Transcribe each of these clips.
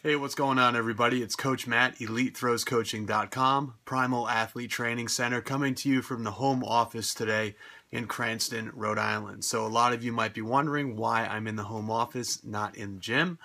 Hey, what's going on, everybody? It's Coach Matt, EliteThrowsCoaching.com, Primal Athlete Training Center, coming to you from the home office today in Cranston, Rhode Island. So a lot of you might be wondering why I'm in the home office, not in the gym.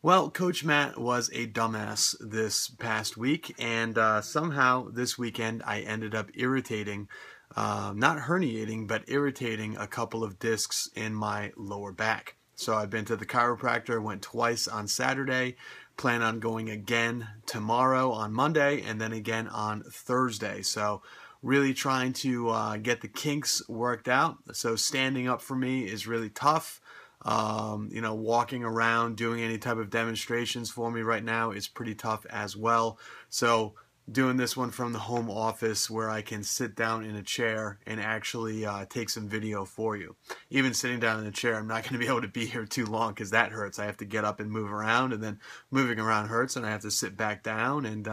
Well, Coach Matt was a dumbass this past week, and somehow this weekend I ended up irritating, not herniating, but irritating a couple of discs in my lower back. So I've been to the chiropractor, went twice on Saturday, plan on going again tomorrow on Monday, and then again on Thursday. So really trying to get the kinks worked out. So standing up for me is really tough. Walking around, doing any type of demonstrations for me right now is pretty tough as well. So doing this one from the home office where I can sit down in a chair and actually take some video for you. Even sitting down in a chair, I'm not going to be able to be here too long because that hurts. I have to get up and move around, and then moving around hurts, and I have to sit back down, and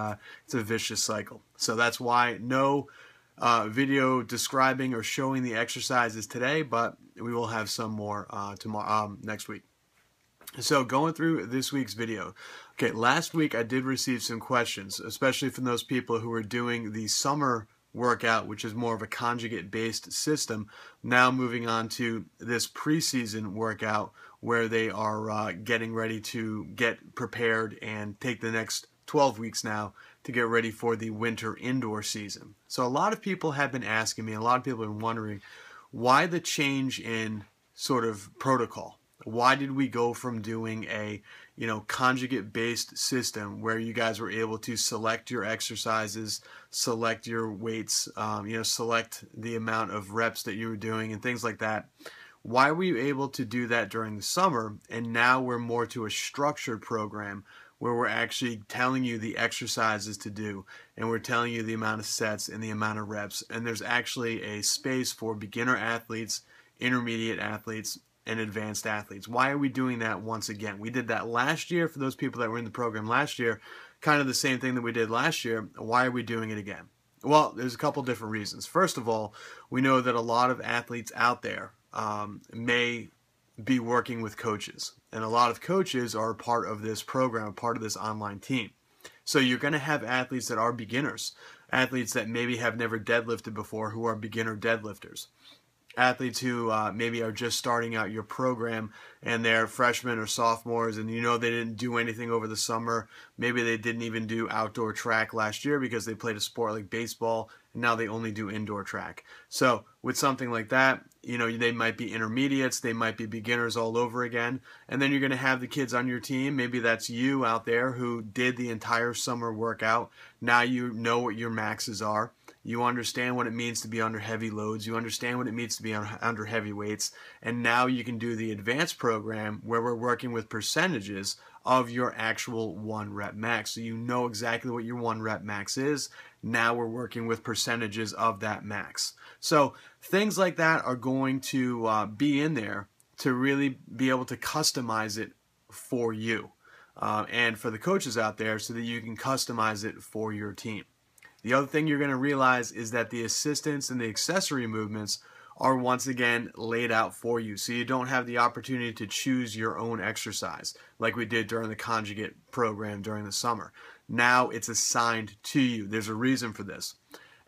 it's a vicious cycle. So that's why no video describing or showing the exercises today, but we will have some more tomorrow, next week. So going through this week's video. Okay, last week I did receive some questions, especially from those people who were doing the summer workout, which is more of a conjugate-based system, now moving on to this preseason workout where they are getting ready to get prepared and take the next 12 weeks now to get ready for the winter indoor season. So a lot of people have been asking me, a lot of people have been wondering, why the change in sort of protocol? Why did we go from doing a conjugate-based system where you guys were able to select your exercises, select your weights, select the amount of reps that you were doing and things like that? Why were you able to do that during the summer, and now we're more to a structured program where we're actually telling you the exercises to do, and we're telling you the amount of sets and the amount of reps, and there's actually a space for beginner athletes, intermediate athletes, and advanced athletes? Why are we doing that once again? We did that last year for those people that were in the program last year, kind of the same thing that we did last year. Why are we doing it again? Well, there's a couple different reasons. First of all, we know that a lot of athletes out there may be working with coaches, and a lot of coaches are a part of this program, a part of this online team. So you're going to have athletes that are beginners, athletes that maybe have never deadlifted before who are beginner deadlifters, athletes who maybe are just starting out your program and they're freshmen or sophomores, and they didn't do anything over the summer. Maybe they didn't even do outdoor track last year because they played a sport like baseball, and now they only do indoor track. So with something like that, they might be intermediates, they might be beginners all over again, and then you're going to have the kids on your team. Maybe that's you out there who did the entire summer workout. Now you know what your maxes are. You understand what it means to be under heavy loads. You understand what it means to be under heavy weights. And now you can do the advanced program where we're working with percentages of your actual 1 rep max. So you know exactly what your 1 rep max is. Now we're working with percentages of that max. So things like that are going to be in there to really be able to customize it for you and for the coaches out there, so that you can customize it for your team. The other thing you're going to realize is that the assistance and the accessory movements are once again laid out for you. So you don't have the opportunity to choose your own exercise like we did during the conjugate program during the summer. Now it's assigned to you. There's a reason for this.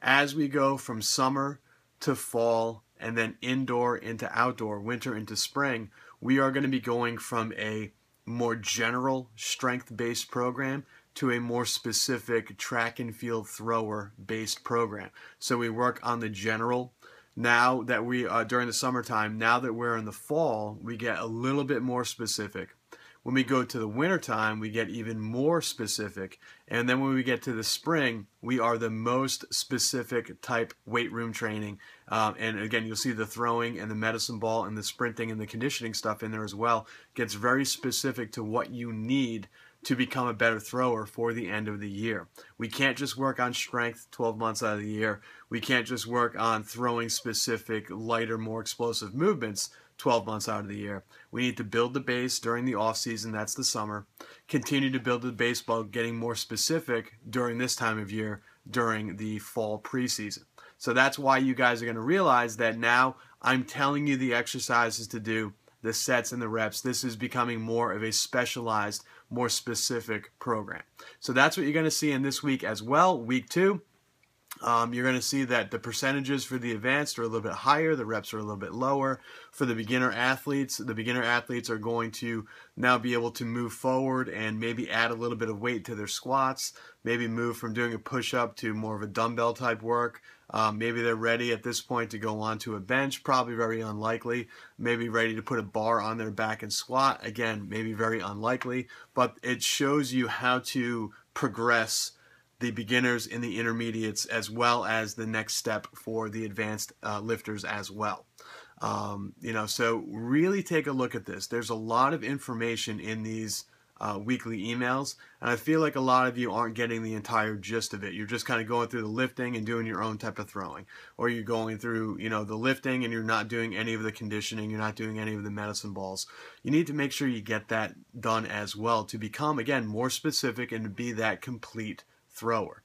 As we go from summer to fall and then indoor into outdoor, winter into spring, we are going to be going from a more general strength-based program to a more specific track and field thrower based program. So we work on the general. Now that we during the summertime, now that we're in the fall, we get a little bit more specific. When we go to the wintertime, we get even more specific. And then when we get to the spring, we are the most specific type weight room training. And again, you'll see the throwing and the medicine ball and the sprinting and the conditioning stuff in there as well. It gets very specific to what you need to become a better thrower for the end of the year. We can't just work on strength 12 months out of the year. We can't just work on throwing specific, lighter, more explosive movements 12 months out of the year. We need to build the base during the off season, that's the summer. Continue to build the base by getting more specific during this time of year, during the fall preseason. So that's why you guys are going to realize that now I'm telling you the exercises to do, the sets and the reps. This is becoming more of a specialized more specific program. So that's what you're going to see in this week as well, week 2. You're going to see that the percentages for the advanced are a little bit higher, the reps are a little bit lower. For the beginner athletes are going to now be able to move forward and maybe add a little bit of weight to their squats, maybe move from doing a push-up to more of a dumbbell type work. Maybe they're ready at this point to go onto a bench, probably very unlikely. Maybe ready to put a bar on their back and squat, again, maybe very unlikely. But it shows you how to progress the beginners and the intermediates, as well as the next step for the advanced lifters as well. So really take a look at this. There's a lot of information in these weekly emails, and I feel like a lot of you aren't getting the entire gist of it. You're just kind of going through the lifting and doing your own type of throwing, or you're going through the lifting and you're not doing any of the conditioning, you're not doing any of the medicine balls. You need to make sure you get that done as well to become, again, more specific and to be that complete thrower.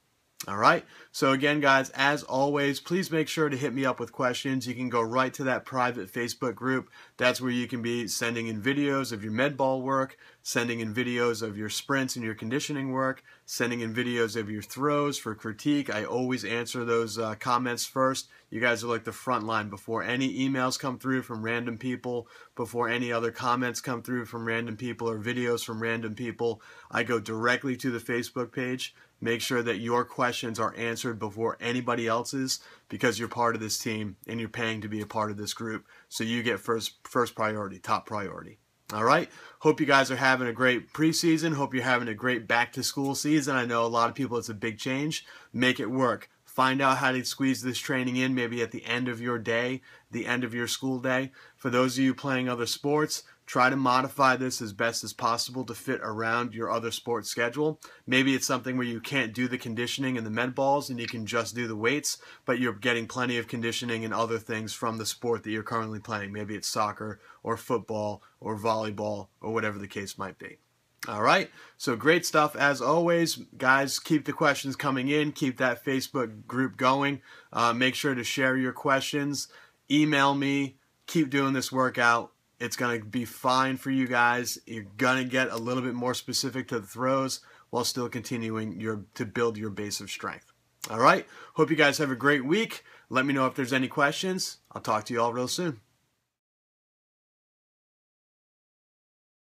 All right. So again, guys, as always, please make sure to hit me up with questions. You can go right to that private Facebook group. That's where you can be sending in videos of your med ball work, sending in videos of your sprints and your conditioning work, sending in videos of your throws for critique. I always answer those comments first. You guys are like the front line. Before any emails come through from random people, before any other comments come through from random people or videos from random people, I go directly to the Facebook page. Make sure that your questions are answered before anybody else's, because you're part of this team and you're paying to be a part of this group. So you get first priority, top priority. All right. Hope you guys are having a great preseason. Hope you're having a great back to school season. I know a lot of people, it's a big change. Make it work. Find out how to squeeze this training in maybe at the end of your day, the end of your school day. For those of you playing other sports, try to modify this as best as possible to fit around your other sports schedule. Maybe it's something where you can't do the conditioning and the med balls and you can just do the weights, but you're getting plenty of conditioning and other things from the sport that you're currently playing. Maybe it's soccer or football or volleyball or whatever the case might be. All right, so great stuff as always. Guys, keep the questions coming in. Keep that Facebook group going. Make sure to share your questions. Email me. Keep doing this workout. It's going to be fine for you guys. You're going to get a little bit more specific to the throws while still continuing to build your base of strength. All right, hope you guys have a great week. Let me know if there's any questions. I'll talk to you all real soon.